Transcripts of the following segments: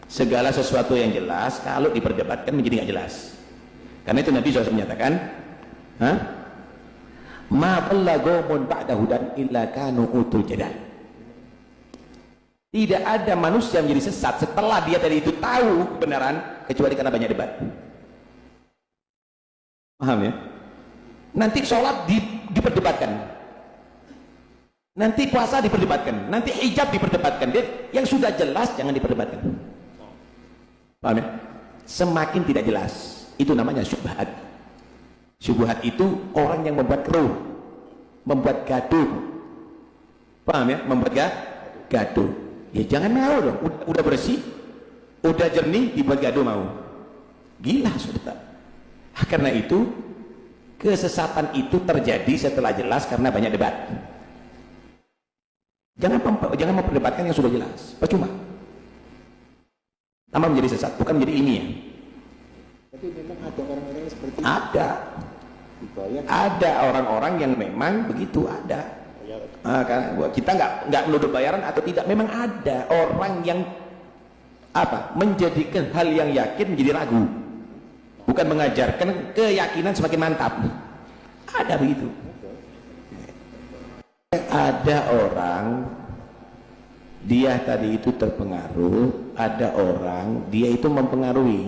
Segala sesuatu yang jelas kalau diperdebatkan menjadi nggak jelas. Karena itu Nabi SAW menyatakan, ma dhalla qaumun ba'da hudan illa kanu utul jadal. Tidak ada manusia menjadi sesat setelah dia tadi itu tahu kebenaran kecuali karena banyak debat. Paham ya? Nanti sholat diperdebatkan, nanti puasa diperdebatkan, nanti hijab diperdebatkan. Yang sudah jelas jangan diperdebatkan. Paham ya? Semakin tidak jelas, itu namanya syubhat. Syubhat itu orang yang membuat keruh, membuat gaduh. Paham ya? Membuat gaduh. Ya jangan mau dong, udah bersih, udah jernih dibuat gaduh mau. Gila saudara. Karena itu kesesatan itu terjadi setelah jelas karena banyak debat. Jangan memperdebatkan yang sudah jelas, percuma. Tambah menjadi sesat, bukan menjadi ilmiah. Tapi memang ada orang-orang yang seperti itu. Ada orang-orang yang memang begitu, ada. Kita nggak menuduh bayaran atau tidak, memang ada orang yang menjadikan hal yang yakin menjadi ragu, bukan mengajarkan keyakinan semakin mantap. Ada begitu. Ada orang dia tadi itu terpengaruh, ada orang dia itu mempengaruhi.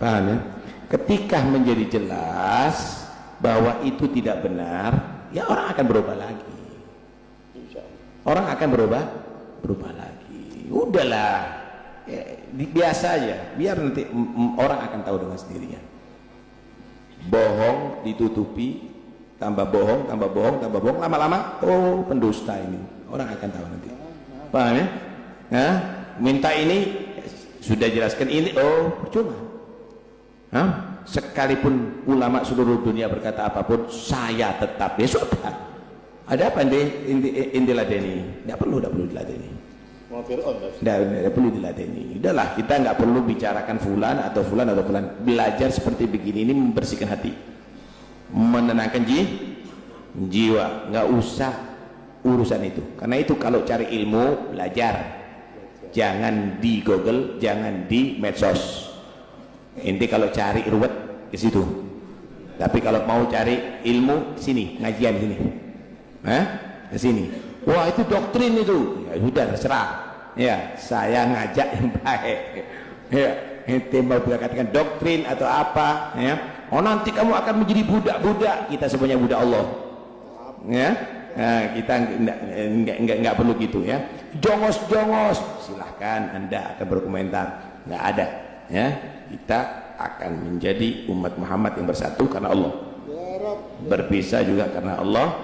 Paham ya? Ketika menjadi jelas bahwa itu tidak benar, ya orang akan berubah lagi. Orang akan berubah lagi. Udahlah, biasa aja, biar nanti orang akan tahu dengan sendirinya. Bohong ditutupi, tambah bohong, tambah bohong, tambah bohong, lama-lama oh pendusta ini, orang akan tahu nanti. Paham ya? Nah, minta ini sudah jelaskan ini, oh percuma. Sekalipun ulama seluruh dunia berkata apapun, saya tetap, ya sudah. Ada apa inti ladeni? Tidak perlu diladeni. Tidak perlu diladeni. Udahlah, kita nggak perlu bicarakan fulan atau fulan atau fulan. Belajar seperti begini ini membersihkan hati, menenangkan jiwa. Nggak usah urusan itu. Karena itu kalau cari ilmu, belajar. Jangan di Google, jangan di medsos. Inti kalau cari ruwet ke situ. Tapi kalau mau cari ilmu, sini, ngajian sini. Ke sini. Wah, itu doktrin itu. Ya sudah, terserah. Ya, saya ngajak yang baik. Ya, ente mau katakan doktrin atau apa, ya. Oh, nanti kamu akan menjadi budak-budak. Kita semuanya budak Allah. Ya. Nah, kita enggak perlu gitu ya. Jongos-jongos, silahkan Anda akan berkomentar. Enggak ada, ya. Kita akan menjadi umat Muhammad yang bersatu karena Allah, berpisah juga karena Allah,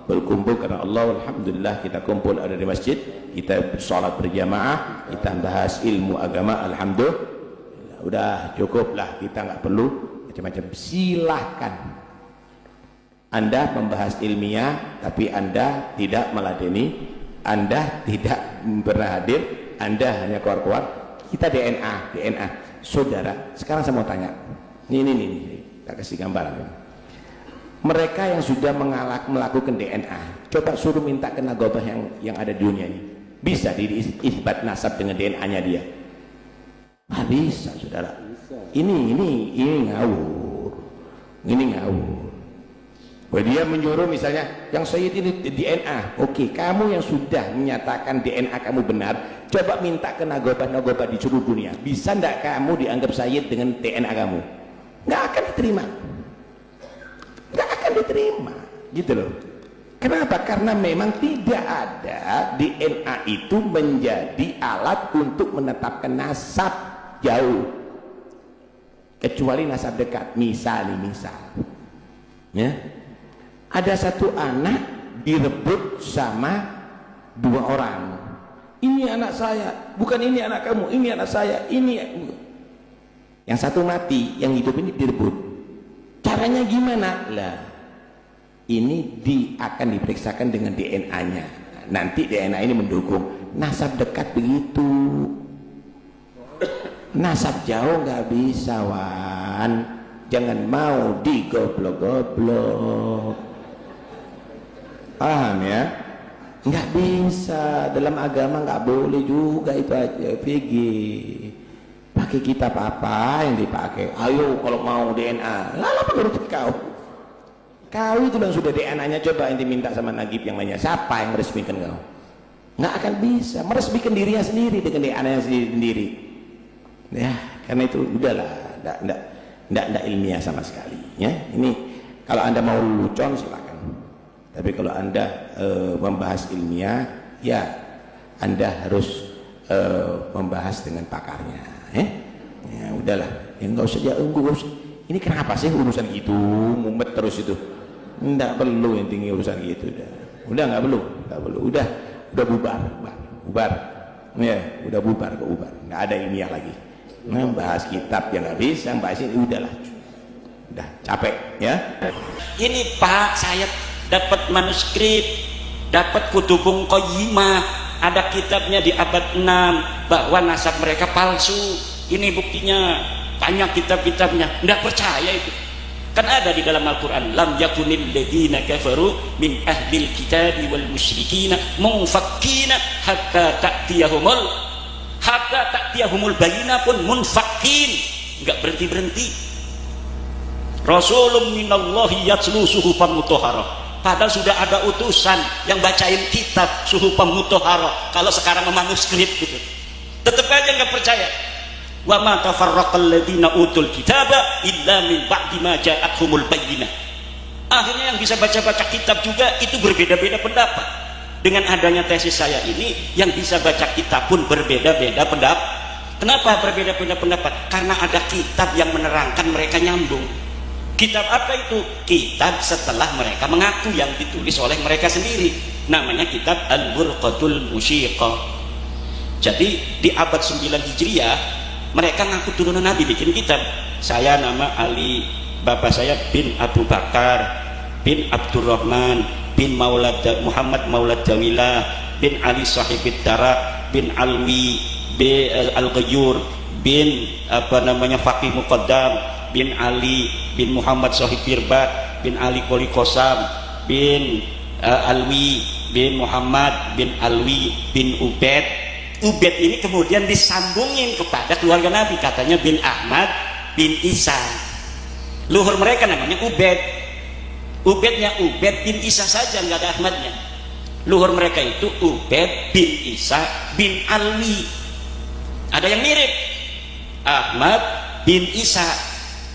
berkumpul karena Allah. Alhamdulillah kita kumpul ada di masjid, kita sholat berjamaah, kita bahas ilmu agama. Alhamdulillah, udah cukuplah, kita nggak perlu macam-macam. Silahkan Anda membahas ilmiah, tapi Anda tidak meladeni, Anda tidak pernah hadir, Anda hanya keluar-keluar. Kita DNA. Saudara, sekarang saya mau tanya, ini, tak kasih gambaran. Mereka yang sudah melakukan DNA, coba suruh minta ke nagobah yang ada di dunia ini, bisa diisbat nasab dengan DNA-nya dia? Ah, bisa, saudara. Ini ngawur. Ini ngawur. Dia menyuruh misalnya yang Sayyid ini DNA. Oke, kamu yang sudah menyatakan DNA kamu benar, coba minta ke nagobah-nagobah di seluruh dunia. Bisa enggak kamu dianggap Sayyid dengan DNA kamu? Nggak akan diterima. Nggak akan diterima. Gitu loh. Kenapa? Karena memang tidak ada DNA itu menjadi alat untuk menetapkan nasab jauh. Kecuali nasab dekat. Misal. Ya. Ada satu anak direbut sama dua orang. Ini anak saya, bukan ini anak kamu, ini anak saya, ini. Yang satu mati, yang hidup ini direbut. Caranya gimana? Lah, ini akan diperiksakan dengan DNA-nya. Nanti DNA ini mendukung. Nasab dekat begitu. Nasab jauh nggak bisa, Wan. Jangan mau digoblok-goblok. Paham ya? Nggak bisa, dalam agama nggak boleh juga itu aja. VG pakai kitab apa yang dipakai? Ayo kalau mau DNA, lalu menurut kau itu yang sudah DNA-nya, coba yang diminta sama Nagib yang lainnya, siapa yang meresmikan kau? Nggak akan bisa meresmikan dirinya sendiri dengan DNA-nya sendiri. Ya, karena itu udahlah, nggak ilmiah sama sekali. Ya, ini kalau anda mau lucon silakan. Tapi kalau anda membahas ilmiah, ya anda harus membahas dengan pakarnya. Ya udahlah, ya nggak usah ini kenapa sih urusan gitu, mumet terus itu. Nggak perlu yang tinggi urusan gitu, udah nggak perlu, udah bubar, ya udah bubar, nggak ada ilmiah lagi. Bahas kitab yang nggak bisa, bahas ini udahlah, udah capek ya. Ini Pak, saya dapat manuskrip, dapat Kutubung Qayyimah, ada kitabnya di abad 6 bahwa nasab mereka palsu. Ini buktinya, banyak kitab-kitabnya. Nggak percaya itu, kan ada di dalam Al-Quran, lam yakunil ladzina kafaru min ahlil kitabi wal musyrikina munfakkina hatta ta'tiyahumul bayyinah pun munfakkin, nggak berhenti. Rasulun minallahi yatslu suhufan mutahharah, padahal sudah ada utusan yang bacain kitab suhufan mutahharah. Kalau sekarang manuskrip gitu, tetap aja nggak percaya. Wa ma tafarraqal ladzina utul kitaba illa min ba'di ma ja'atuhumul bayyinah. Akhirnya yang bisa baca-baca kitab juga itu berbeda-beda pendapat. Dengan adanya tesis saya ini, yang bisa baca kitab pun berbeda-beda pendapat. Kenapa berbeda-beda pendapat? Karena ada kitab yang menerangkan mereka nyambung. Kitab apa itu? Kitab setelah mereka mengaku, yang ditulis oleh mereka sendiri. Namanya kitab Al-Burqatul Musyiqah. Jadi di abad 9 Hijriah mereka ngaku turunan Nabi, bikin kitab. Saya nama Ali, bapak saya bin Abu Bakar bin Abdurrahman bin Muhammad Maulad Jawilah bin Ali Sahibid Dara bin Alwi bin Al-Ghayur bin Faqih Muqaddam bin Ali bin Muhammad Sahib Birbat bin Ali Qoli Qosam bin Alwi bin Muhammad bin Alwi bin Ubaid ini kemudian disambungin kepada keluarga Nabi, katanya bin Ahmad bin Isa. Luhur mereka namanya Ubaidnya Ubaid bin Isa saja, nggak ada Ahmadnya. Luhur mereka itu Ubaid bin Isa bin Alwi. Ada yang mirip, Ahmad bin Isa,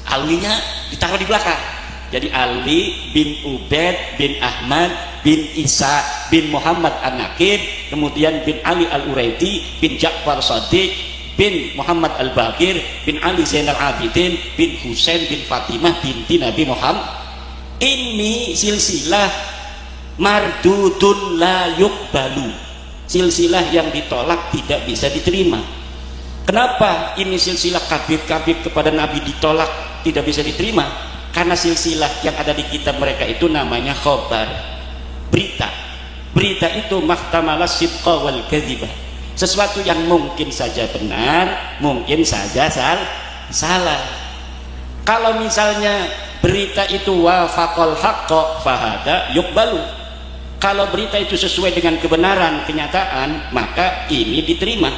Alwinya ditaruh di belakang. Jadi Alwi bin Ubaid bin Ahmad bin Isa bin Muhammad An-Nakib, kemudian bin Ali Al-Uraidi bin Ja'far Shadiq bin Muhammad Al-Baqir bin Ali Zainal Abidin bin Husain bin Fatimah binti Nabi Muhammad. Ini silsilah mardudun la yuqbalu, silsilah yang ditolak, tidak bisa diterima. Kenapa ini silsilah kabib-kabib kepada Nabi ditolak, tidak bisa diterima? Karena silsilah yang ada di kitab mereka itu namanya khobar, berita itu mahtamala sidqa wal kadhibah, sesuatu yang mungkin saja benar, mungkin saja salah. Kalau misalnya berita itu wafaqal haqqa fahada yuqbalu, kalau berita itu sesuai dengan kebenaran kenyataan, maka ini diterima.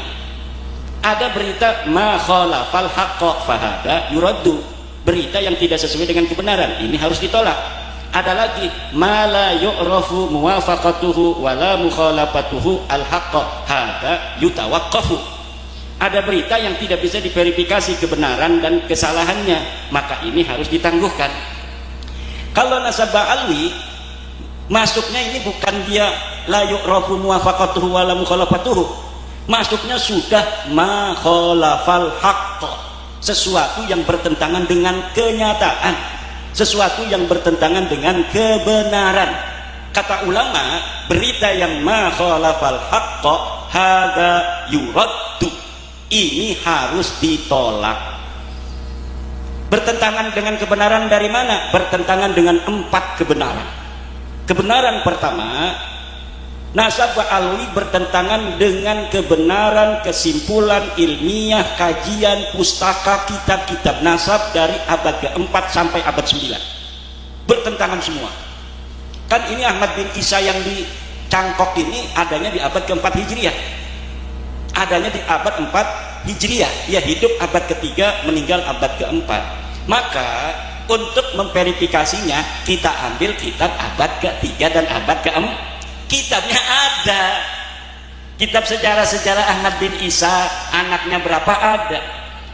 Ada berita ma khalafal haqqa fahada yuraddu, berita yang tidak sesuai dengan kebenaran, ini harus ditolak. Ada lagi ma la yu'rafu muwafaqatuhu wa la mukhalafatuhu al-haqqa hada yutawaqqafu, ada berita yang tidak bisa diverifikasi kebenaran dan kesalahannya, maka ini harus ditangguhkan. Kalau nasab Alwi masuknya ini bukan dia la yu'rafu muwafaqatuhu wa la mukhalafatuhu, masuknya sudah ma khalafal haqqa, sesuatu yang bertentangan dengan kenyataan, sesuatu yang bertentangan dengan kebenaran. Kata ulama, berita yang ma khalafal haqqa hada yuraddu, ini harus ditolak. Bertentangan dengan kebenaran dari mana? Bertentangan dengan 4 kebenaran. Kebenaran pertama, nasab Alwi bertentangan dengan kebenaran kesimpulan ilmiah kajian pustaka kitab-kitab nasab dari abad ke-4 sampai abad 9, bertentangan semua. Kan ini Ahmad bin Isa yang cangkok ini adanya di abad ke-4 Hijriah. Adanya di abad 4 Hijriah. Ia hidup abad ke-3, meninggal abad ke-4. Maka untuk memverifikasinya kita ambil kitab abad ke-3 dan abad ke-4. Kitabnya ada. Kitab sejarah-sejarah Ahmad bin Isa, anaknya berapa ada.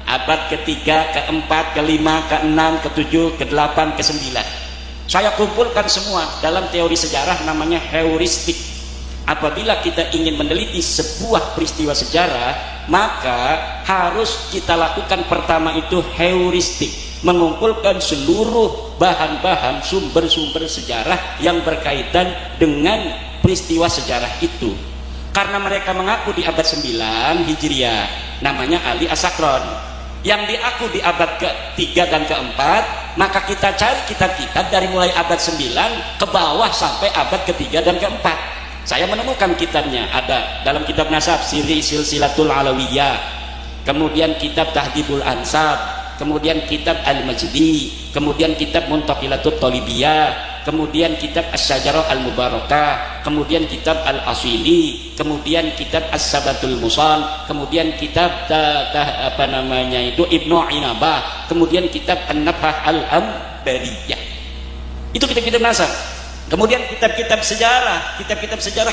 Abad ke-3, ke-4, ke-5, ke-6, ke-7, ke-8, ke-9. Saya kumpulkan semua dalam teori sejarah namanya heuristik. Apabila kita ingin meneliti sebuah peristiwa sejarah, maka harus kita lakukan pertama itu heuristik, mengumpulkan seluruh bahan-bahan sumber-sumber sejarah yang berkaitan dengan peristiwa sejarah itu. Karena mereka mengaku di abad 9 Hijriah, namanya Ali As-Sakron. Yang diaku di abad ke-3 dan ke-4, maka kita cari kitab-kitab dari mulai abad 9 ke bawah sampai abad ke-3 dan ke-4. Saya menemukan kitabnya, ada dalam kitab Nasab Siri Silsilatul Alawiyah, kemudian kitab Tahdibul Ansab, kemudian kitab Al-Majdi, kemudian kitab Muntaqilatut Talibiyah, kemudian kitab Asy-Syajarah Al-Mubarakah, kemudian kitab Al-Asili, kemudian kitab As-Sabatul Musal, kemudian kitab Ibnu Inabah, kemudian kitab An-Nabhah Al-Ambariyah. Itu kitab-kitab nasab. Kemudian kitab-kitab sejarah,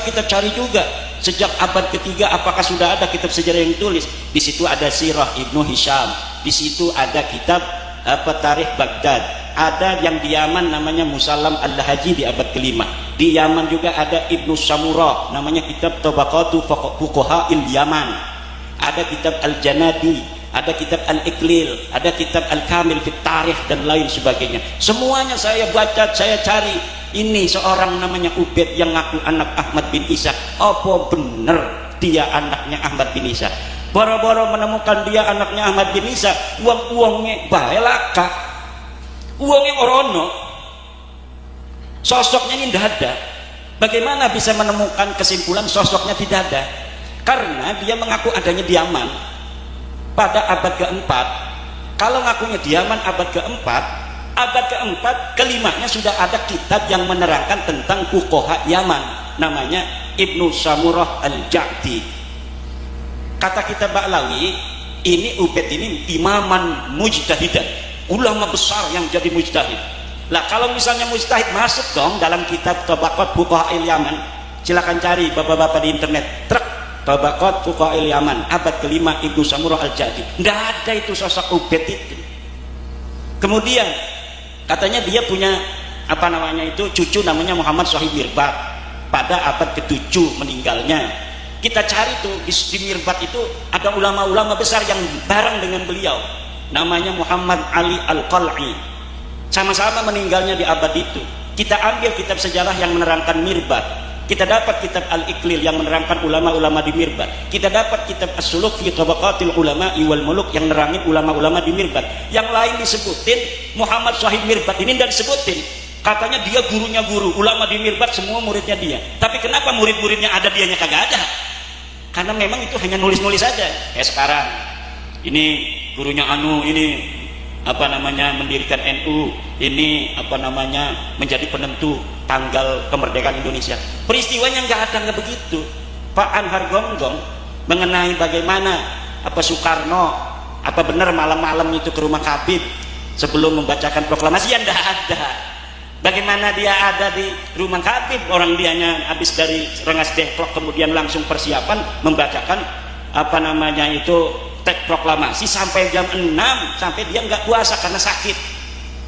kita cari juga sejak abad ke-3 apakah sudah ada kitab sejarah yang ditulis. Di situ ada Sirah Ibnu Hisham, di situ ada kitab Tarikh Baghdad, ada yang di Yaman namanya Musallam Al-Lahaji di abad ke-5. Di Yaman juga ada Ibnu Samurah, namanya kitab Tabaqatu Fuqaha'il Yaman. Ada kitab Al-Janadi, ada kitab Al-Iqlil, ada kitab Al-Kamil fit Tarikh dan lain sebagainya. Semuanya saya baca, saya cari. Ini seorang namanya Ubaid yang ngaku anak Ahmad bin Isa. Apa bener dia anaknya Ahmad bin Isa? Boro-boro menemukan dia anaknya Ahmad bin Isa, uang-uangnya bae laka, uangnya orono, sosoknya ini tidak ada. Bagaimana bisa menemukan kesimpulan sosoknya tidak ada? Karena dia mengaku adanya di Yaman pada abad ke-4. Kalau ngakunya di Yaman abad ke-4, abad ke-4, kelimanya sudah ada kitab yang menerangkan tentang fuqaha Yaman, namanya Ibnu Samurah Al-Ja'di. Kata kitab Ba'lawi, ini Ubaid ini imaman mujtahidan, ulama besar yang jadi mujtahid. Lah kalau misalnya mujtahid masuk dong dalam kitab Tabaqat Fuqaha'il Yaman. Silakan cari bapak-bapak di internet. Truk Tabaqat Fuqaha'il Yaman abad ke-5 Ibnu Samurah Al-Ja'di. Enggak ada itu sosok Ubaid itu. Kemudian katanya dia punya cucu namanya Muhammad Shahib Mirbat, pada abad ke-7 meninggalnya. Kita cari tuh di Mirbat itu ada ulama-ulama besar yang bareng dengan beliau, namanya Muhammad Ali Al-Qal'i, sama-sama meninggalnya di abad itu. Kita ambil kitab sejarah yang menerangkan Mirbat, kita dapat kitab Al-Iqlil yang menerangkan ulama-ulama di Mirbat, kita dapat kitab As-Suluk fi Tabaqatil Ulama'i wal Muluk yang nerangin ulama-ulama di Mirbat. Yang lain disebutin, Muhammad Shahib Mirbat ini tidak disebutin. Katanya dia gurunya guru, ulama di Mirbat semua muridnya dia. Tapi kenapa murid-muridnya ada, dianya kagak ada? Karena memang itu hanya nulis-nulis saja. Sekarang ini gurunya ini mendirikan NU, ini menjadi penentu tanggal kemerdekaan Indonesia. Peristiwanya nggak begitu. Pak Anhar Gonggong mengenai bagaimana Soekarno benar malam-malam itu ke rumah Habib sebelum membacakan proklamasi, yang nggak ada. Bagaimana dia ada di rumah Habib, orang dianya habis dari Rengas Dengklok kemudian langsung persiapan membacakan teks proklamasi sampai jam 6, sampai dia nggak puasa karena sakit.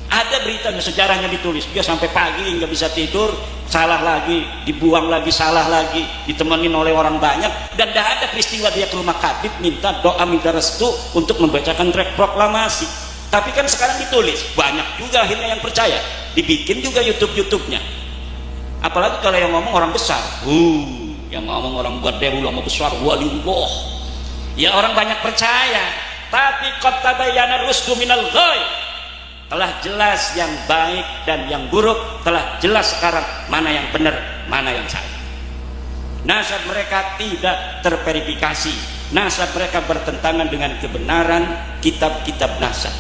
Ada beritanya, sejarahnya ditulis, dia sampai pagi nggak bisa tidur, salah lagi, dibuang lagi, salah lagi, ditemenin oleh orang banyak, dan tidak ada peristiwa dia ke rumah Habib minta doa, minta restu untuk membacakan teks proklamasi. Tapi kan sekarang ditulis, banyak juga akhirnya yang percaya, dibikin juga YouTube-nya. Apalagi kalau yang ngomong orang besar, yang ngomong orang gede, ulama besar, waliullah, ya orang banyak percaya. Tapi qad tabayyana rusdu minal ghai, telah jelas yang baik dan yang buruk, telah jelas sekarang mana yang benar, mana yang salah. Nasab mereka tidak terverifikasi, nasab mereka bertentangan dengan kebenaran kitab-kitab nasab.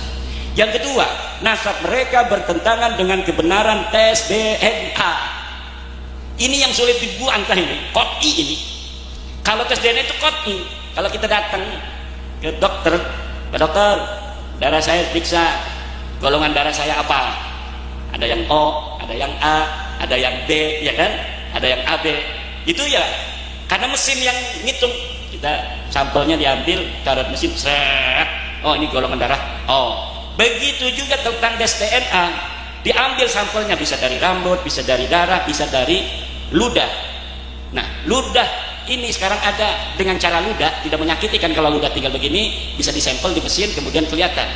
Yang kedua, nasab mereka bertentangan dengan kebenaran tes DNA. Ini yang sulit dibuangkan ini, qot'i ini. Kalau tes DNA itu qot'i. Kalau kita datang ke dokter, Pak dokter, darah saya periksa, golongan darah saya apa? Ada yang O, ada yang A, ada yang B, ya kan? Ada yang AB. Itu ya karena mesin yang ngitung. Kita sampelnya diambil, taruh mesin, seret. Oh, ini golongan darah O. Begitu juga tentang tes DNA. Diambil sampelnya, bisa dari rambut, bisa dari darah, bisa dari ludah. Nah, ludah ini sekarang ada dengan cara ludah, tidak menyakiti kan. Kalau ludah tinggal begini, bisa disampel di mesin, kemudian kelihatan.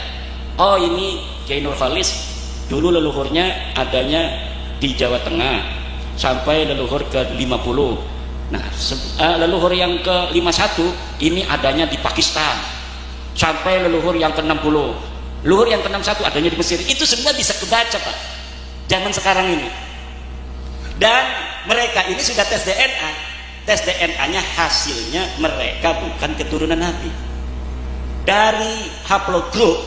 Oh, ini Kiai Nur Khalis dulu leluhurnya adanya di Jawa Tengah sampai leluhur ke 50. Nah, leluhur yang ke 51 ini adanya di Pakistan sampai leluhur yang ke 60. Leluhur yang ke 61 adanya di Mesir. Itu sebenarnya bisa kebaca, Pak, zaman sekarang ini. Dan mereka ini sudah tes DNA. Tes DNA-nya hasilnya mereka bukan keturunan Nabi. Dari haplogroup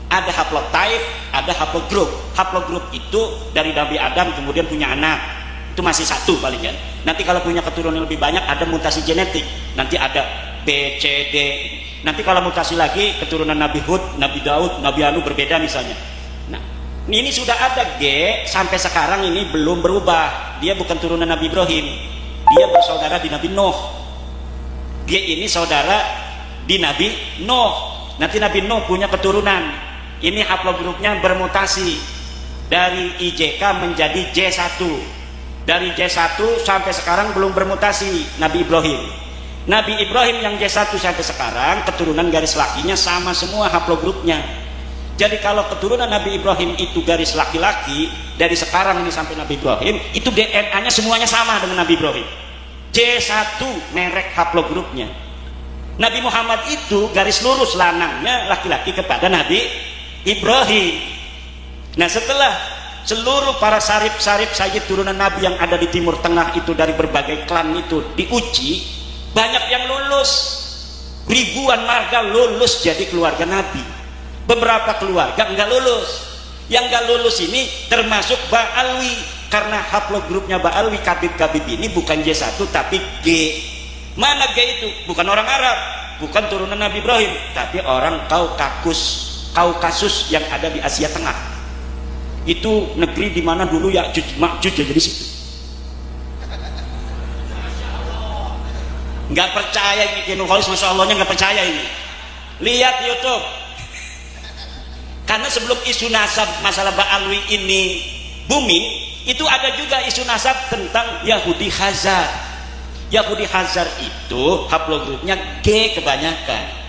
ada haplotype, ada haplogroup. Haplogroup itu dari Nabi Adam kemudian punya anak. Itu masih satu paling kan. Nanti kalau punya keturunan lebih banyak ada mutasi genetik. Nanti ada B, C, D. Nanti kalau mutasi lagi keturunan Nabi Hud, Nabi Daud, Nabi Anu berbeda misalnya. Nah, ini sudah ada G sampai sekarang ini belum berubah. Dia bukan turunan Nabi Ibrahim. Dia bersaudara di Nabi Nuh. Dia ini saudara di Nabi Nuh. Nanti Nabi Nuh punya keturunan. Ini haplogrupnya bermutasi dari IJK menjadi J1. Dari J1 sampai sekarang belum bermutasi Nabi Ibrahim. Nabi Ibrahim yang J1 sampai sekarang keturunan garis lakinya sama semua haplogrupnya. Jadi kalau keturunan Nabi Ibrahim itu garis laki-laki, dari sekarang ini sampai Nabi Ibrahim, itu DNA-nya semuanya sama dengan Nabi Ibrahim. J1 merek haplogrupnya. Nabi Muhammad itu garis lurus lanangnya laki-laki kepada Nabi Ibrahim. Nah, setelah seluruh para sarif-sarif sayyid turunan Nabi yang ada di Timur Tengah itu dari berbagai klan itu diuji, banyak yang lulus. Ribuan marga lulus jadi keluarga Nabi. Beberapa keluarga enggak lulus. Yang enggak lulus ini termasuk Ba'alwi, karena haplogrupnya Ba'alwi Kabib-Kabib ini bukan J1 tapi G. Mana G itu? Bukan orang Arab, bukan turunan Nabi Ibrahim, tapi orang Kaukasus yang ada di Asia Tengah. Itu negeri di mana dulu Ya'juj Ma'juj jadi situ. Enggak percaya ini Kiai Nur Khalis, Masya Allahnya enggak percaya ini. Lihat YouTube. Karena sebelum isu nasab masalah Ba'alwi ini booming, itu ada juga isu nasab tentang Yahudi Khazar. Yahudi Khazar itu haplogrupnya G kebanyakan.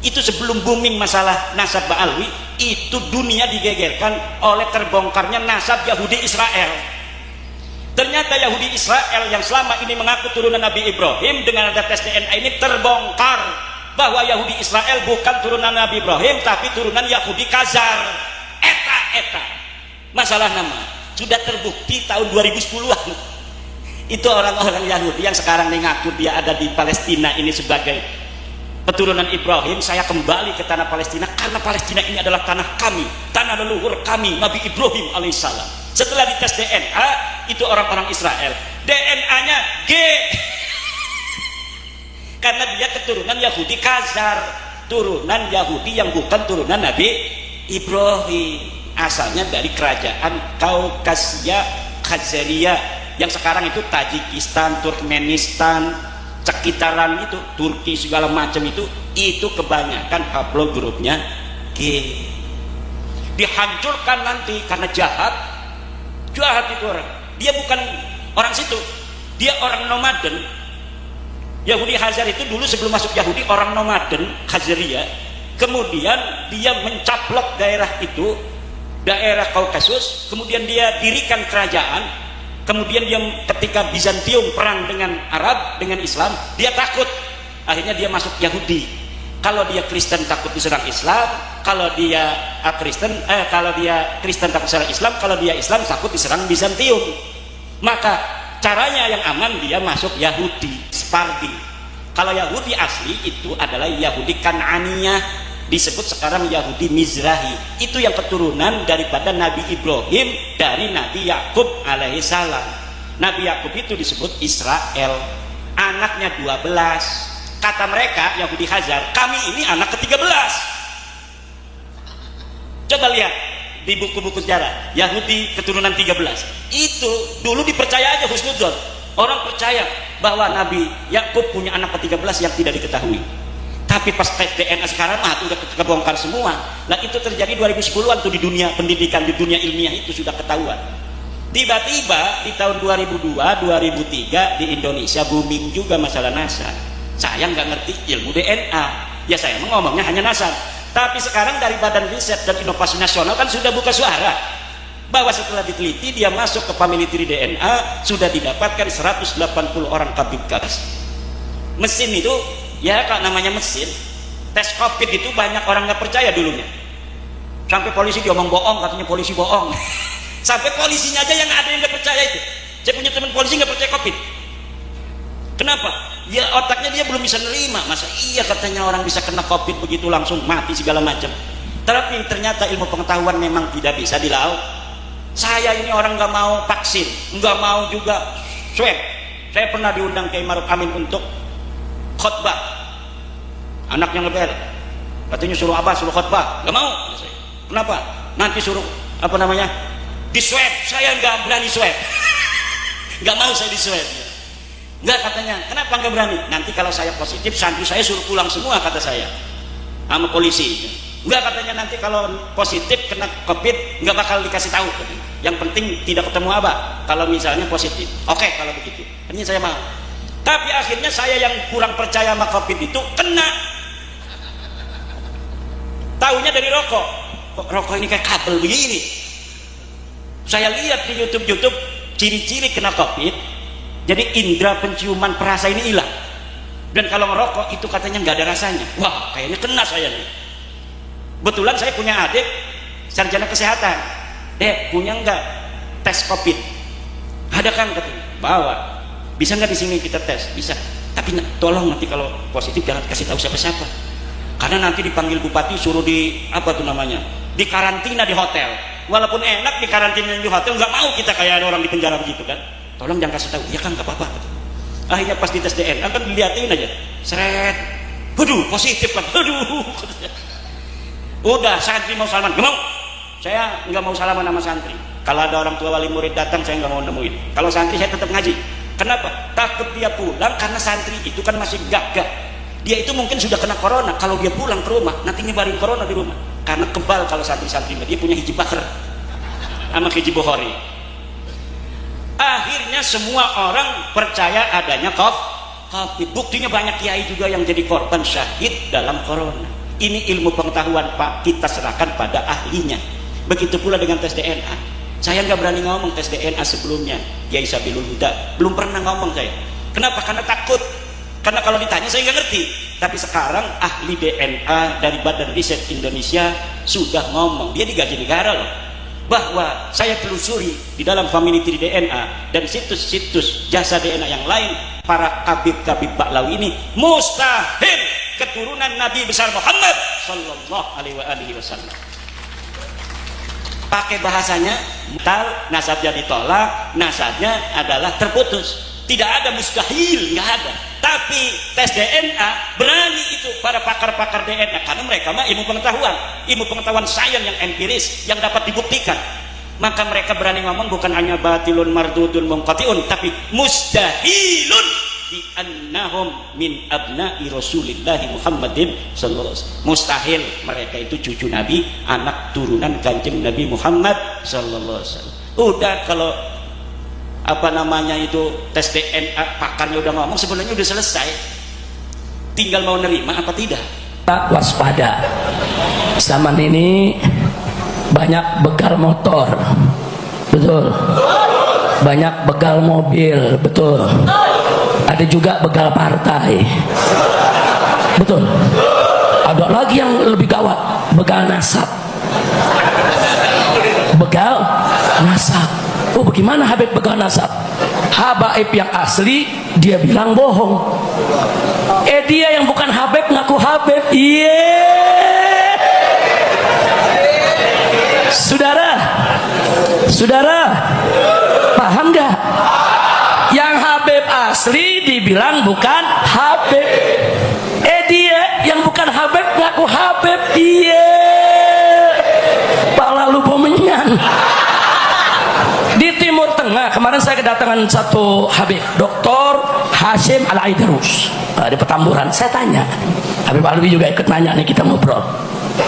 Itu sebelum booming masalah nasab Ba'alwi, itu dunia digegerkan oleh terbongkarnya nasab Yahudi Israel. Ternyata Yahudi Israel yang selama ini mengaku turunan Nabi Ibrahim, dengan ada tes DNA ini terbongkar bahwa Yahudi Israel bukan turunan Nabi Ibrahim tapi turunan Yahudi Khazar. Eta masalah nama sudah terbukti tahun 2010-an. Itu orang-orang Yahudi yang sekarang ngaku dia ada di Palestina ini sebagai keturunan Ibrahim. Saya kembali ke tanah Palestina karena Palestina ini adalah tanah kami, tanah leluhur kami, Nabi Ibrahim alaihissalam. Setelah dites DNA, itu orang-orang Israel, DNA-nya G. Karena dia keturunan Yahudi Khazar, turunan Yahudi yang bukan turunan Nabi Ibrahim. Asalnya dari kerajaan Kaukasia Khazaria yang sekarang itu Tajikistan, Turkmenistan, sekitaran itu, Turki segala macam itu kebanyakan haplogrupnya G. Dihancurkan nanti karena jahat itu orang. Dia bukan orang situ, dia orang nomaden. Yahudi Khazar itu dulu sebelum masuk Yahudi orang nomaden Khazaria. Kemudian dia mencaplok daerah itu, daerah Kaukasus. Kemudian dia dirikan kerajaan. Kemudian dia ketika Bizantium perang dengan Arab, dengan Islam, dia takut. Akhirnya dia masuk Yahudi. Kalau dia Kristen takut diserang Islam. Kalau dia Kristen takut diserang Islam. Kalau dia Islam takut diserang Bizantium. Maka caranya yang aman dia masuk Yahudi Spardi. Kalau Yahudi asli itu adalah Yahudi Kan'aniyah, disebut sekarang Yahudi Mizrahi. Itu yang keturunan daripada Nabi Ibrahim dari Nabi Yakub alaihissalam. Nabi Yakub itu disebut Israel, anaknya 12. Kata mereka Yahudi Hazar, kami ini anak ke-13. Coba lihat di buku-buku sejarah, Yahudi keturunan 13 itu dulu dipercaya aja husnudzon. Orang percaya bahwa Nabi Yakub punya anak ke-13 yang tidak diketahui. Tapi pas tes DNA sekarang udah kebongkar semua. Nah itu terjadi 2010-an tuh di dunia pendidikan, di dunia ilmiah itu sudah ketahuan. Tiba-tiba di tahun 2002, 2003 di Indonesia booming juga masalah nasab. Saya nggak ngerti ilmu DNA. Ya saya ngomongnya hanya nasab. Tapi sekarang dari Badan Riset dan Inovasi Nasional kan sudah buka suara bahwa setelah diteliti dia masuk ke family tree DNA sudah didapatkan 180 orang kabit garis. Mesin itu ya kak namanya mesin tes COVID itu banyak orang nggak percaya dulunya, sampai polisi diomong bohong, katanya polisi bohong. Sampai polisinya aja yang ada yang nggak percaya itu. Saya punya teman polisi nggak percaya COVID. Kenapa? Ya otaknya dia belum bisa nerima. Masa iya katanya orang bisa kena COVID begitu langsung mati segala macam. Tapi ternyata ilmu pengetahuan memang tidak bisa dilawan. Saya ini orang nggak mau vaksin, nggak mau juga swab. Saya pernah diundang Kiai Maruf Amin untuk khutbah. Anaknya ngebel, katanya suruh apa? Suruh khutbah. Nggak mau. Kenapa? Nanti suruh apa namanya? Di swab. Saya nggak berani swab. Nggak mau saya di swab. Nggak katanya. Kenapa nggak berani? Nanti kalau saya positif, santri saya suruh pulang semua kata saya sama polisi. Enggak katanya nanti kalau positif kena COVID nggak bakal dikasih tahu. Yang penting tidak ketemu abah kalau misalnya positif. Oke kalau begitu. Ini saya mau. Tapi akhirnya saya yang kurang percaya sama COVID itu kena. Taunya dari rokok. Kok rokok ini kayak kabel begini? Saya lihat di YouTube ciri-ciri kena COVID. Jadi indera penciuman perasa ini hilang. Dan kalau ngerokok itu katanya nggak ada rasanya. Wah kayaknya kena saya nih. Betulan saya punya adik sarjana kesehatan. Dek punya nggak tes COVID? Ada kan katanya. Bawa. Bisa nggak di sini kita tes? Bisa. Tapi tolong nanti kalau positif jangan kasih tahu siapa-siapa. Karena nanti dipanggil bupati suruh di apa tuh namanya? Di karantina di hotel. Walaupun enak di karantina di hotel, nggak mau kita kayak ada orang di penjara begitu kan? Tolong jangan kasih tahu. Ya kan nggak apa-apa. Akhirnya pas di tes DNA kan dilihatin aja. Seret. Waduh positif kan. Waduh. Udah santri mau salaman, nggak mau. Saya nggak mau salaman sama santri. Kalau ada orang tua wali murid datang, saya nggak mau nemuin. Kalau santri saya tetap ngaji. Kenapa? Takut dia pulang karena santri itu kan masih gagah. Dia itu mungkin sudah kena corona. Kalau dia pulang ke rumah, nanti nyebarin corona di rumah. Karena kebal kalau santri-santri dia punya hiji bakar sama hiji bohori. Akhirnya semua orang percaya adanya COVID. Buktinya banyak kiai juga yang jadi korban syahid dalam corona. Ini ilmu pengetahuan Pak, kita serahkan pada ahlinya. Begitu pula dengan tes DNA. Saya nggak berani ngomong tes DNA sebelumnya. Kiai Sabilul Huda belum pernah ngomong saya. Kenapa? Karena takut. Karena kalau ditanya saya nggak ngerti. Tapi sekarang ahli DNA dari Badan Riset Indonesia sudah ngomong. Dia digaji negara loh. Bahwa saya telusuri di dalam family tree DNA dan situs-situs jasa DNA yang lain, para kabib-kabib Baklawi ini mustahil keturunan Nabi besar Muhammad sallallahu alaihi wasallam. Pakai bahasanya mutal, nasabnya ditolak, nasabnya adalah terputus. Tidak ada mustahil, nggak ada. Tapi tes DNA berani itu para pakar-pakar DNA karena mereka mah ilmu pengetahuan sains yang empiris yang dapat dibuktikan. Maka mereka berani ngomong bukan hanya batilun mardudun munqatiun, tapi mustahilun di annahum min abna'i Rasulillah Muhammadin sallallahu alaihi wasallam. Mustahil mereka itu cucu Nabi, anak turunan Kanjeng Nabi Muhammad sallallahu alaihi wasallam. Udah kalau apa namanya itu tes DNA pakarnya udah ngomong, sebenarnya udah selesai, tinggal mau nerima apa tidak. Waspada, zaman ini banyak begal motor, betul, banyak begal mobil, betul, ada juga begal partai, betul, ada lagi yang lebih gawat, begal nasab. Begal nasab. Oh bagaimana Habib begal nasab? Habaib yang asli dia bilang bohong. Dia yang bukan Habib ngaku Habib. Saudara paham gak? Yang Habib asli dibilang bukan Habib. Dia yang bukan Habib ngaku Habib. Iya. Pala lu bomenyan. Di Timur Tengah kemarin saya kedatangan satu Habib, Dr. Hashim Al-Aidarus di Petamburan. Saya tanya, Habib Alwi juga ikut nanya nih, kita ngobrol.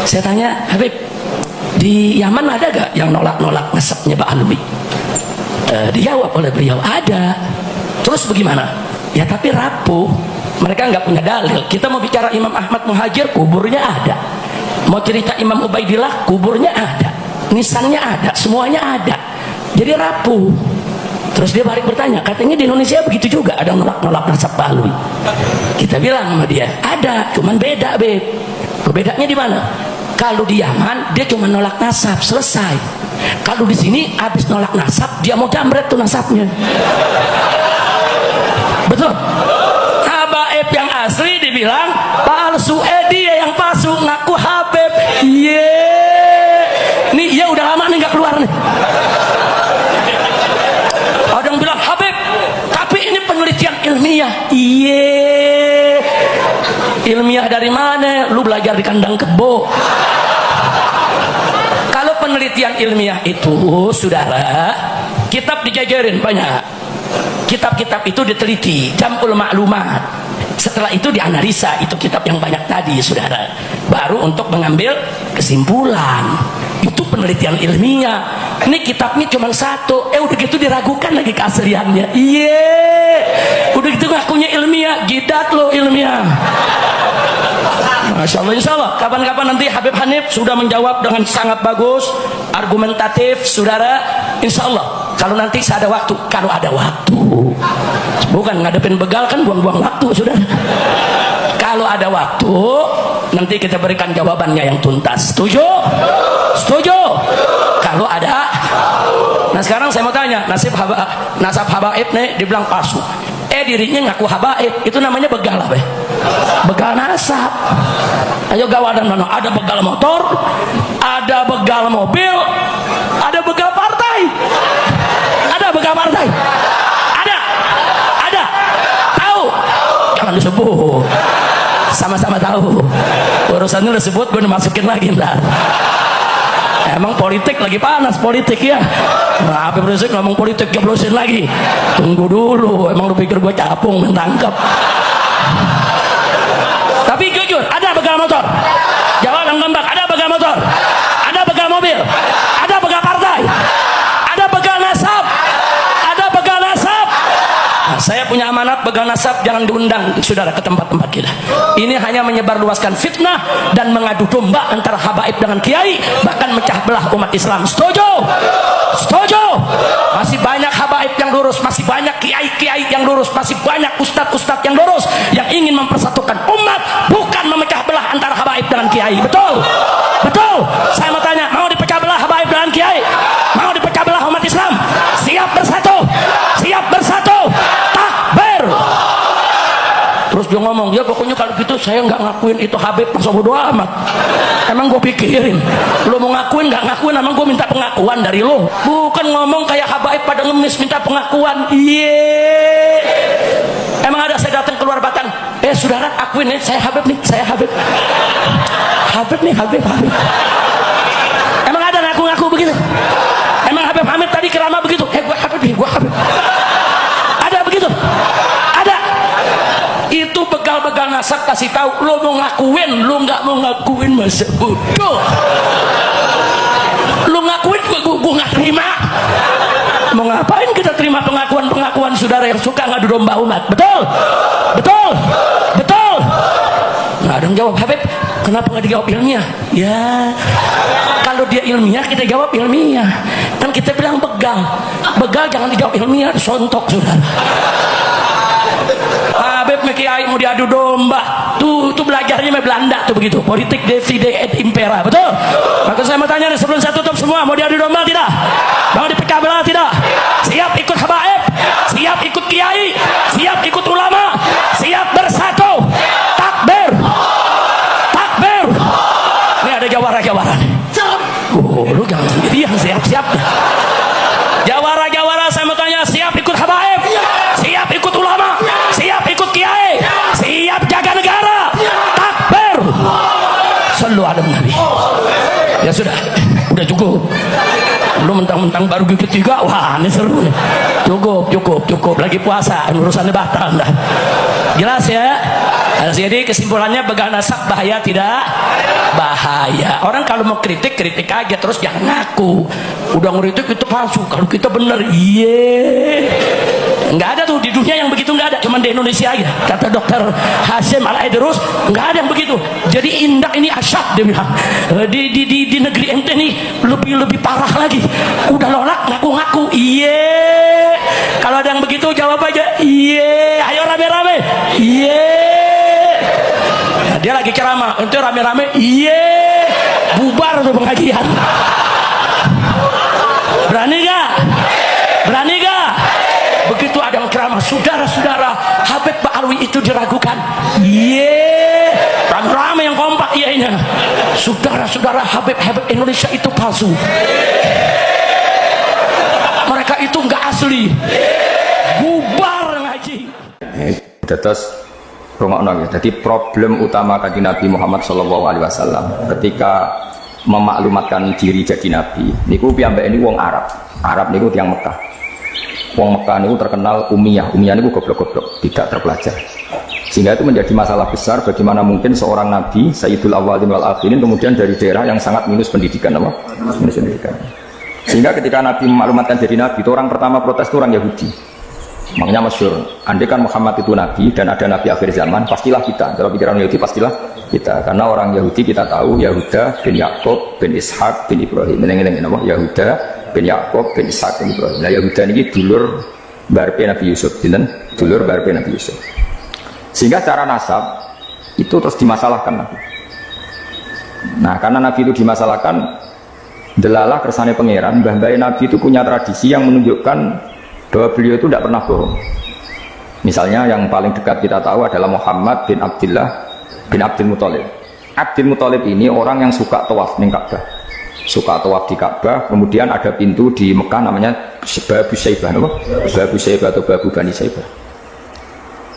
Saya tanya, Habib, di Yaman ada gak yang nolak-nolak ngesepnya Pak Alwi? Dijawab oleh beliau, ada. Terus bagaimana? Ya tapi rapuh, mereka nggak punya dalil. Kita mau bicara Imam Ahmad Muhajir, kuburnya ada. Mau cerita Imam Ubaidillah, kuburnya ada, nisannya ada, semuanya ada. Jadi rapuh. Terus dia balik bertanya, katanya di Indonesia begitu juga, ada nolak-nolak nasab Pak Alwi. Kita bilang sama dia, ada, cuman beda, Beb. Bedanya di mana? Kalau di Yaman dia cuma nolak nasab, selesai. Kalau di sini habis nolak nasab, dia mau jambret tuh nasabnya. Betul? Habaib yang asli dibilang palsu, dia yang palsu ngaku Habib. Nih ya udah lama nih nggak keluar nih. Ada yang bilang Habib, tapi ini penelitian ilmiah. Ilmiah dari mana? Lu belajar di kandang kebo. Kalau penelitian ilmiah itu, saudara, kitab dijajarin banyak. Kitab-kitab itu diteliti, jamul maklumat. Setelah itu dianalisa, itu kitab yang banyak tadi, saudara. Baru untuk mengambil kesimpulan. Itu penelitian ilmiah. Ini kitabnya cuma satu, udah gitu diragukan lagi keasliannya. Udah gitu ngakunya ilmiah, gidat lo ilmiah. Masya Allah, insya Allah kapan-kapan nanti Habib Hanif sudah menjawab dengan sangat bagus, argumentatif, saudara. Insya Allah kalau nanti saya ada waktu, kalau ada waktu, bukan ngadepin begal kan buang-buang waktu, saudara. Kalau ada waktu nanti kita berikan jawabannya yang tuntas. Setuju? Setuju? Kalau ada. Nah sekarang saya mau tanya, nasab habaib nih dibilang palsu, dirinya ngaku habaib, itu namanya begal apa? Begal nasab. Ayo gawadan mana? Ada begal motor, ada begal mobil, ada begal partai. Ada begal partai? Ada. Tahu? Jangan disebut. Sama-sama tahu. Urusannya udah sebut, gue masukin lagi ntar. Emang politik lagi panas, politik ya. Nah, Habib Rizik ngomong politik jeblosin lagi. Tunggu dulu, emang lu pikir gue capung mentangkap? Tapi jujur, ada begal motor. Jawab yang gambak, ada begal motor, ada begal mobil, ada begal partai, ada begal nasab, ada begal nasab. Nah, saya punya amanat begal nasab jangan diundang saudara ke tempat-tempat kita. Ini hanya menyebarluaskan fitnah dan mengadu domba antara habaib dengan kiai, bahkan mecah belah umat Islam. Setuju? Setuju? Masih banyak habaib yang lurus, masih banyak kiai-kiai yang lurus, masih banyak ustadz-ustadz yang lurus yang ingin mempersatukan umat, bukan memecah belah antara habaib dengan kiai. Betul? Betul? Saya mau tanya, mau dipecah belah habaib dengan kiai? Mau dipecah belah umat Islam? Siap bersatu? Siap bersatu? Takbir! Terus dia ngomong, ya pokoknya kalau gitu saya nggak ngakuin itu Habib, masa bodo amat. Emang gue pikirin, lo mau ngakuin nggak ngakuin, emang gue minta pengakuan dari lo. Bukan ngomong kayak habaib pada ngemis minta pengakuan. Emang ada saya datang keluar Batang, saudara akuin nih, saya Habib nih, saya Habib. Habib nih, Habib. Emang ada ngaku-ngaku begitu? Emang Habib Hamid tadi kerama begitu? Gue Habib nih, gue Habib. Ada begitu? Ada. Itu begal-begal nasab kasih tahu, lo mau ngakuin, lo nggak mau ngakuin, masa bodoh. Lo ngakuin, gue nggak terima. Mau ngapain kita terima pengakuan-pengakuan saudara yang suka ngadu domba umat? Betul? Betul? Betul? Nggak ada yang jawab, Habib, kenapa nggak dijawab ilmiah? Ya, kalau dia ilmiah kita jawab ilmiah. Kan kita bilang begal, begal jangan dijawab ilmiah, sontok saudara. Habib Kiai mau diadu domba, tuh belajarnya sama Belanda tuh begitu, politik divide et impera, betul? Maka saya mau tanya nih, sebelum saya tutup semua, mau diadu domba tidak? Mau dipecah belah tidak? Siap ikut habaib? Siap ikut kiai? Siap ikut ulama? Siap bersatu? Takbir! Takbir! Ini ada jawara-jawara nih. Lu jangan jadi yang siap-siap. Jawara-jawara saya mau tanya, siap ikut habaib? Sallu ala Nabi. Ya sudah cukup. Lu mentang-mentang baru gigi 3, wah ini seru nih. Cukup. Lagi puasa, urusannya batal dah. Jelas ya? Jadi kesimpulannya begal nasab bahaya tidak? Bahaya. Orang kalau mau kritik aja, terus jangan ngaku. Udah ngeritik itu palsu, kalau kita bener, nggak ada tuh di dunia yang begitu, nggak ada, cuman di Indonesia aja. Kata dokter Hasyim Al-Aidrus, nggak ada yang begitu. Jadi indak ini asyad, dia bilang. Di negeri ente nih lebih parah lagi. Udah nolak ngaku-ngaku, kalau ada yang begitu jawab aja, ayo rame-rame, Nah, dia lagi ceramah, itu rame-rame, bubar tuh pengajian. Berani gak? Begitu ada yang ceramah, saudara-saudara, Habib Ba'alwi itu diragukan, rame-rame yang kompak, saudara-saudara, Habib Indonesia itu palsu, mereka itu nggak asli, bubar ngaji. Terus rungokno. Jadi problem utama kanjeng Nabi Muhammad SAW ketika memaklumatkan diri jadi nabi niku piyambak ini wong Arab niku tiyang Mekah. Wong Mekah niku terkenal umiyah niku goblok-goblok, tidak terpelajar. Sehingga itu menjadi masalah besar bagaimana mungkin seorang nabi Sayyidul Awwalin wal Akhirin kemudian dari daerah yang sangat minus pendidikan, minus pendidikan. Sehingga ketika Nabi memaklumatkan jadi nabi, itu orang pertama protes itu orang Yahudi. Makanya masyhur, andai kan Muhammad itu nabi dan ada nabi akhir zaman, pastilah kita. Kalau pikiran Yahudi pastilah kita, karena orang Yahudi kita tahu Yahuda bin Yakub bin Ishak bin Ibrahim. Meneng-meneng apa? Yahuda bin Yakub bin Ishak bin Ibrahim. Nah, Yahuda ini dulur barpe Nabi Yusuf, dulur barpe Nabi Yusuf. Sehingga cara nasab itu terus dimasalahkan Nabi. Nah, karena Nabi itu dimasalahkan, delalah kersane pangeran, mbah-mbah Nabi itu punya tradisi yang menunjukkan bahwa beliau itu tidak pernah bohong. Misalnya yang paling dekat kita tahu adalah Muhammad bin Abdullah bin Abdul Muthalib. Abdul Muthalib ini orang yang suka tawaf di Ka'bah, suka tawaf di Ka'bah. Kemudian ada pintu di Mekah namanya Babu Syaibah, Babu Syaibah atau Babu Bani Syaibah.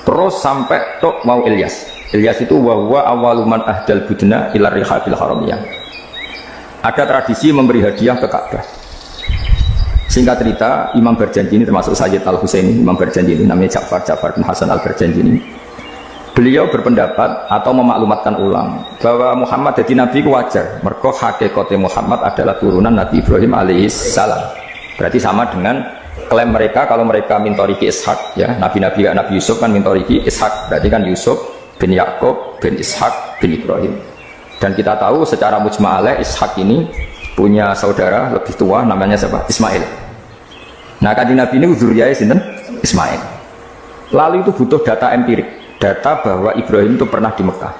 Terus sampai tok mau Ilyas itu wa awaluman ahdal budna ila rihabil haramiyah. Ada tradisi memberi hadiah ke Ka'bah. Singkat cerita, Imam Berjanji ini termasuk Sayyid Al-Husaini, Imam Berjanji ini namanya Ja'far bin Hasan Al-Berjanji ini. Beliau berpendapat atau memaklumatkan ulang bahwa Muhammad jadi nabi itu wajar. Mergo hakikate Muhammad adalah turunan Nabi Ibrahim alaihissalam. Berarti sama dengan klaim mereka kalau mereka mintoriki Ishak, ya, Nabi Yusuf kan mintoriki Ishak, berarti kan Yusuf bin Yakub bin Ishak bin Ibrahim. Dan kita tahu secara mujma'alah Ishak ini punya saudara lebih tua namanya siapa? Ismail. Nah, kanjeng Nabi ini zuriyahnya sinten? Ismail. Lalu itu butuh data empirik, data bahwa Ibrahim itu pernah di Mekah.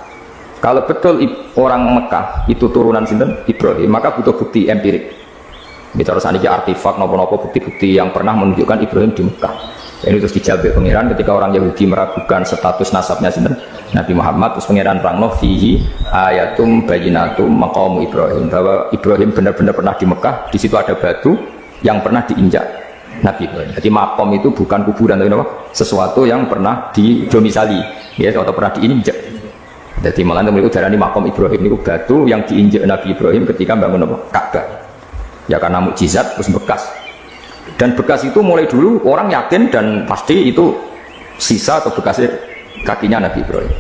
Kalau betul orang Mekah itu turunan sinten? Ibrahim, maka butuh bukti empirik. Bicara saniki artefak nopo-nopo bukti-bukti yang pernah menunjukkan Ibrahim di Mekah. Ini terus dijawab pangeran ketika orang Yahudi meragukan status nasabnya sinten? Nabi Muhammad, terus pangeran rangno fihi ayatum bayyinatum maqam Ibrahim, bahwa Ibrahim benar-benar pernah di Mekah. Di situ ada batu yang pernah diinjak Nabi Ibrahim. Jadi makom itu bukan kuburan, tapi apa? Sesuatu yang pernah didomisali, ya, atau pernah diinjak. Jadi malah itu darani makom Ibrahim itu batu yang diinjak Nabi Ibrahim ketika bangun apa? Ka'bah. Ya karena mukjizat terus bekas. Dan bekas itu mulai dulu orang yakin dan pasti itu sisa atau bekasnya kakinya Nabi Ibrahim.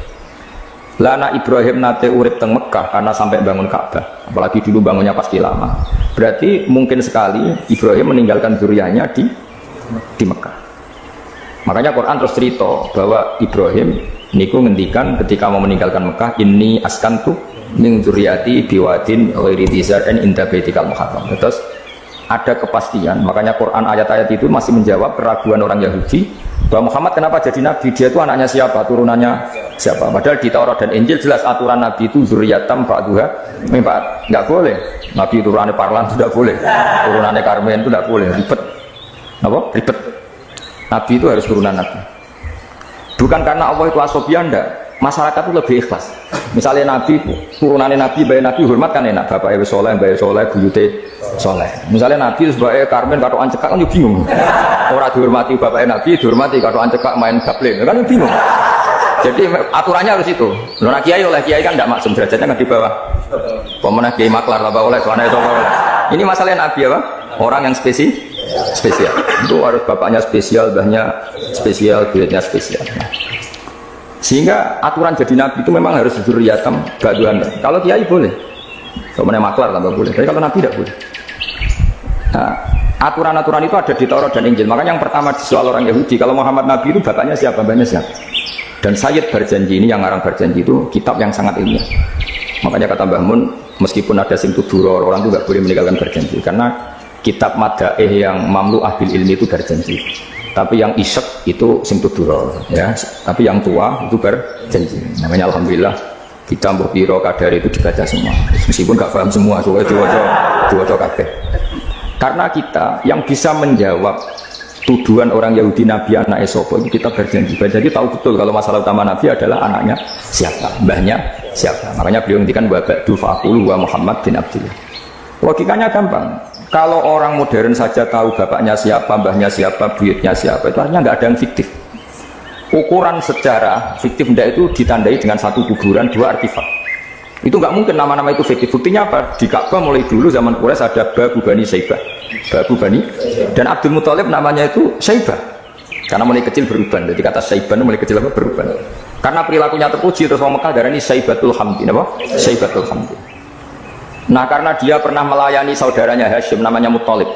Lana Ibrahim nate urip teng Mekah karena sampai bangun Ka'bah, apalagi dulu bangunnya pasti lama. Berarti mungkin sekali Ibrahim meninggalkan zuriyahnya di Mekah. Makanya Quran terus cerita bahwa Ibrahim niku ngendikan ketika mau meninggalkan Mekah, inni askantu min zuriyati biwadin ghairi dzar'in inda baitikal muharram. Terus ada kepastian, makanya Quran ayat-ayat itu masih menjawab keraguan orang Yahudi bahwa Muhammad kenapa jadi nabi, dia itu anaknya siapa, turunannya siapa. Padahal di Taurat dan Injil jelas aturan nabi itu zuriyatam ba'duha min ba'd. Enggak boleh nabi turunannya Parlan itu tidak boleh, turunannya Karmen itu tidak boleh, ribet. Apa? Ribet. Nabi itu harus turunan nabi. Bukan karena Allah itu asobian, enggak. Masyarakat itu lebih ikhlas. Misalnya nabi, turunannya nabi, bayi nabi hormat kan enak, bapaknya soleh, bayi soleh, buyute soleh. Misalnya nabi sebagai Karmen katokan cekak kan juga bingung. Orang dihormati bapaknya nabi, dihormati katokan cekak main gabling, kan bingung. Jadi aturannya harus itu. Nah, kiai oleh kiai kan tidak maksum, derajatnya kan di bawah Pemenang Kiai Maklar apa oleh soalnya itu oleh. Ini masalah Nabi apa? Orang yang spesial. Itu harus bapaknya spesial, mbahnya spesial, duitnya spesial. Sehingga aturan jadi Nabi itu memang harus dzurriyatam ba'duhan. Kalau kiai boleh. Pemenang Maklar tambah boleh. Tapi kalau Nabi tidak boleh. Nah, aturan-aturan itu ada di Taurat dan Injil. Makanya yang pertama soal orang Yahudi, kalau Muhammad Nabi itu bapaknya siapa, mbahnya siapa. Dan Sayyid Barjanji ini, yang ngarang Barjanji itu kitab yang sangat ilmiah. Makanya kata Mbah Mun, meskipun ada sing tuduror, orang itu nggak boleh meninggalkan Barjanji, karena kitab madaih yang mamlu'ah bil ilmi itu Barjanji. Tapi yang isek itu sing tuduror, ya. Tapi yang tua itu Barjanji. Namanya alhamdulillah kita mbok piro kadar itu dibaca semua. Meskipun nggak paham semua, soalnya diwaca kabeh. Karena kita yang bisa menjawab tuduhan orang Yahudi Nabi anak Esopo itu kita berjanji. Jadi tahu betul kalau masalah utama Nabi adalah anaknya siapa, mbahnya siapa. Makanya beliau ngendikan wa ba'du fa'qulu wa Muhammad bin Abdullah. Logikanya gampang. Kalau orang modern saja tahu bapaknya siapa, mbahnya siapa, buyutnya siapa, itu artinya nggak ada yang fiktif. Ukuran sejarah fiktif itu ditandai dengan satu kuburan, dua artefak. Itu nggak mungkin nama-nama itu fiktif. Buktinya apa? Di Ka'bah mulai dulu zaman Quraisy ada Babu Bani Saibah. Babu Bani dan Abdul Muthalib namanya itu Saibah karena mulai kecil beruban. Jadi kata Saibah mulai kecil apa beruban. Karena perilakunya terpuji terus orang Mekah darah ini Saibatul Hamdi, apa? Saibatul Hamdi. Nah karena dia pernah melayani saudaranya Hashim namanya Muthalib.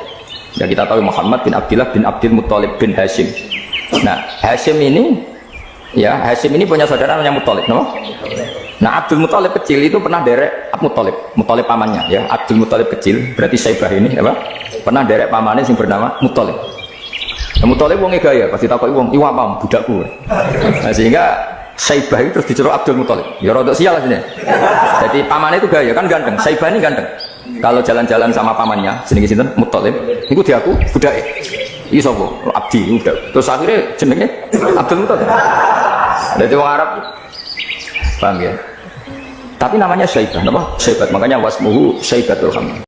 Ya kita tahu Muhammad bin Abdullah bin Abdul Muthalib bin Hashim. Nah Hashim ini punya saudara namanya Muthalib, no? Nah Abdul Muthalib kecil itu pernah derek Muthalib pamannya, ya. Abdul Muthalib kecil berarti Saibah ini apa? Pernah derek pamannya yang bernama Muthalib. Nah, Muthalib wong gaya pasti takoki wong iwa pam budakku. Nah, sehingga Saibah itu terus diceru Abdul Muthalib. Ya rodok sial sini. Jadi pamannya itu gaya kan ganteng, Saibah ini ganteng. Kalau jalan-jalan sama pamannya jenenge sinten Muthalib, niku diaku budake. Iki sapa? Abdi budak. Terus akhirnya jenenge Abdul Muthalib. Jadi wong Arab paham ya? Tapi namanya Syaibah, apa? Syaibat, makanya wasmuhu Syaibatul Hamd.